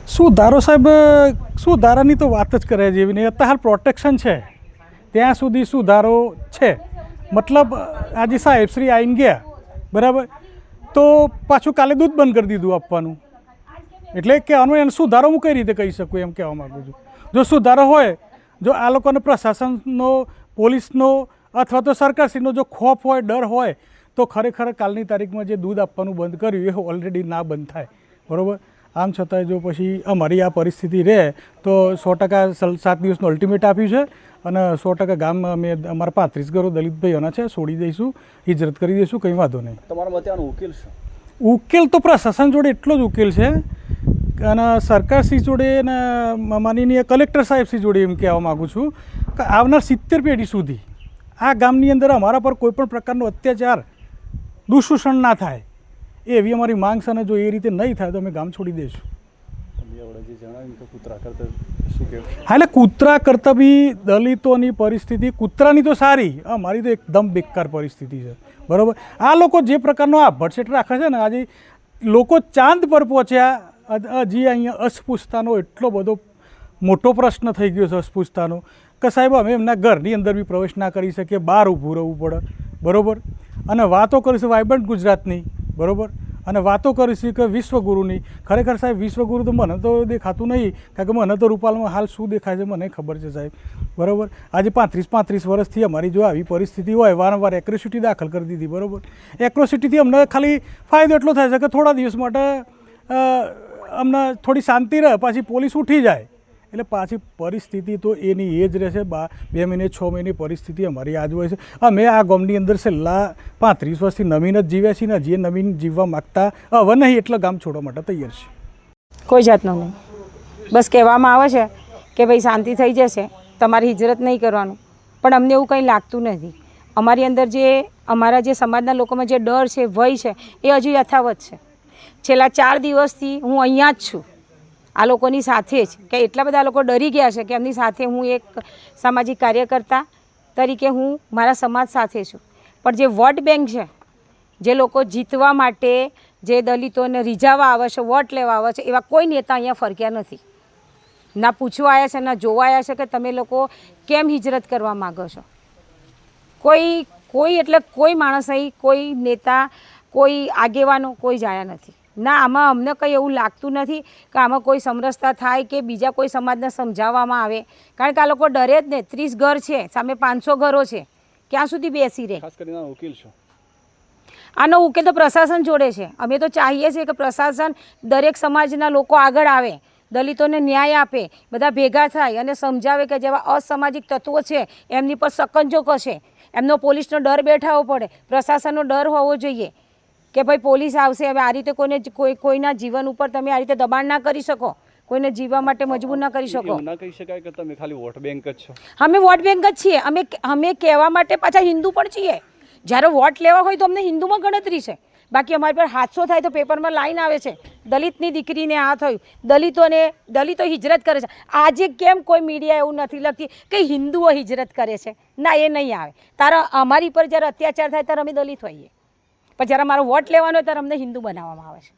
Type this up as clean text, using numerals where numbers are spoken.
સુધારો સાહેબ, સુધારાની તો વાત જ કરે જેવી નહીં. અત્યારે હાલ પ્રોટેક્શન છે ત્યાં સુધી સુધારો છે. મતલબ આજે સાહેબશ્રી આવીને ગયા બરાબર, તો પાછું કાલે દૂધ બંધ કરી દીધું આપવાનું. એટલે કહેવાનું એને સુધારો હું કઈ રીતે કહી શકું એમ કહેવા માગું છું. જો સુધારો હોય, જો આ લોકોને પ્રશાસનનો, પોલીસનો અથવા તો સરકારશ્રીનો જો ખોફ હોય, ડર હોય, તો ખરેખર કાલની તારીખમાં જે દૂધ આપવાનું બંધ કર્યું એ ઓલરેડી ના બંધ થાય. બરાબર. આમ છતાંય જો પછી અમારી આ પરિસ્થિતિ રહે તો 100% 7 દિવસનું અલ્ટિમેટ આપ્યું છે અને 100% ગામ અમે અમારા 35 ઘરો દલિત ભાઈઓના છે, છોડી દઈશું, હિજરત કરી દઈશું, કંઈ વાંધો નહીં. તમારા મતે આનો ઉકેલ શું? ઉકેલ તો પ્રશાસન જોડે એટલો જ ઉકેલ છે અને સરકારશ્રી જોડે ને માનનીય કલેક્ટર સાહેબશ્રી જોડે એમ કહેવા માગું છું કે આવનાર 70 પેઢી સુધી આ ગામની અંદર અમારા પર કોઈપણ પ્રકારનો અત્યાચાર, દુષણ ના થાય એવી અમારી માંગ છે. અને જો એ રીતે નહીં થાય તો અમે ગામ છોડી દઈશું. હા, એટલે કૂતરા કરતાં બી દલિતોની પરિસ્થિતિ, કૂતરાની તો સારી, અમારી તો એકદમ બેકાર પરિસ્થિતિ છે. બરાબર. આ લોકો જે પ્રકારનો આ ભટસેટ રાખે છે ને, આજે લોકો ચાંદ પર પહોંચ્યા, હજી અહીંયા અસ્પૃશ્યતાનો એટલો બધો મોટો પ્રશ્ન થઈ ગયો છે અસ્પૃશ્યતાનો કે સાહેબ અમે એમના ઘરની અંદર બી પ્રવેશ ના કરી શકીએ, બહાર ઊભું રહેવું પડે. બરાબર. અને વાતો કરીશું વાઇબ્રન્ટ ગુજરાતની. બરાબર. અને વાતો કરીશું કે વિશ્વગુરુની. ખરેખર સાહેબ વિશ્વગુરુ તો મને તો દેખાતું નહીં, કારણ કે મને તો રૂપાલમાં હાલ શું દેખાય છે મને ખબર છે સાહેબ. બરાબર. આજે 35 વર્ષથી અમારી જો આવી પરિસ્થિતિ હોય, વારંવાર એક્રોસિટી દાખલ કરી દીધી. બરાબર. એક્રોસિટીથી અમને ખાલી ફાયદો એટલો થાય છે કે થોડા દિવસ માટે અમને થોડી શાંતિ રહે, પાછી પોલીસ ઉઠી જાય એટલે પાછી પરિસ્થિતિ તો એની એ જ રહેશે. 2 મહિને 6 મહિને પરિસ્થિતિ અમારી આજ હોય છે. અમે આ ગામની અંદર છેલ્લા 35 વર્ષથી નવીન જ જીવ્યા છીએ ને જે નવીન જીવવા માગતા હવે નહીં, એટલે ગામ છોડવા માટે તૈયાર છે. કોઈ જાતનું નહીં. બસ કહેવામાં આવે છે કે ભાઈ શાંતિ થઈ જશે, તમારે હિજરત નહીં કરવાનું, પણ અમને એવું કંઈ લાગતું નથી. અમારી અંદર જે અમારા જે સમાજના લોકોમાં જે ડર છે, ભય છે, એ હજુ યથાવત છે. છેલ્લા 4 દિવસથી હું અહીંયા જ છું આ લોકોની સાથે જ, કે એટલા બધા લોકો ડરી ગયા છે કે એમની સાથે હું એક સામાજિક કાર્યકર્તા તરીકે હું મારા સમાજ સાથે છું. પણ જે વોટ બેંક છે, જે લોકો જીતવા માટે જે દલિતોને રીઝાવા આવે છે, વોટ લેવા આવે છે, એવા કોઈ નેતા અહીંયા ફરક્યા નથી. ના પૂછવા આવ્યા છે, ના જોવા આવ્યા છે કે તમે લોકો કેમ હિજરત કરવા માગો છો. કોઈ એટલે કોઈ માણસ અહીં, કોઈ નેતા, કોઈ આગેવાનો કોઈ જ આવ્યા નથી. ના, આમાં અમને કંઈ એવું લાગતું નથી કે આમાં કોઈ સમરસતા થાય કે બીજા કોઈ સમાજને સમજાવવામાં આવે, કારણ કે આ લોકો ડરે જ ને. 30 ઘર છે, સામે 500 ઘરો છે, ક્યાં સુધી બેસી રહે. ખાસ કરીને ઉકેલ શું? આનો ઉકેલ તો પ્રશાસન જોડે છે. અમે તો ચાહીએ છીએ કે પ્રશાસન દરેક સમાજના લોકો આગળ આવે, દલિતોને ન્યાય આપે, બધા ભેગા થાય અને સમજાવે કે જેવા અસામાજિક તત્વો છે એમની પર સકંજો કસે, એમનો પોલીસનો ડર બેઠાવવો પડે, પ્રશાસનનો ડર હોવો જોઈએ કે ભાઈ પોલીસ આવશે. હવે આ રીતે કોઈના જીવન ઉપર તમે આ રીતે દબાણ ના કરી શકો, કોઈને જીવવા માટે મજબૂર ના કરી શકો. ના કહી શકાય કે તમે ખાલી વોટ બેંક જ છો. અમે વોટ બેંક જ છીએ. અમે કહેવા માટે પાછા હિન્દુ પણ છીએ. જ્યારે વોટ લેવા હોય તો અમને હિન્દુમાં ગણતરી છે, બાકી અમારી પર હાદસો થાય તો પેપરમાં લાઈન આવે છે, દલિતની દીકરીને આ થયું, દલિતો હિજરત કરે છે. આજે કેમ કોઈ મીડિયા એવું નથી લખતી કે હિન્દુઓ હિજરત કરે છે? ના, એ નહીં આવે. તારા અમારી પર જ્યારે અત્યાચાર થાય ત્યારે અમે દલિત હોઈએ, પણ જ્યારે મારો વોટ લેવાનો હોય ત્યારે અમને હિન્દુ બનાવવામાં આવે છે.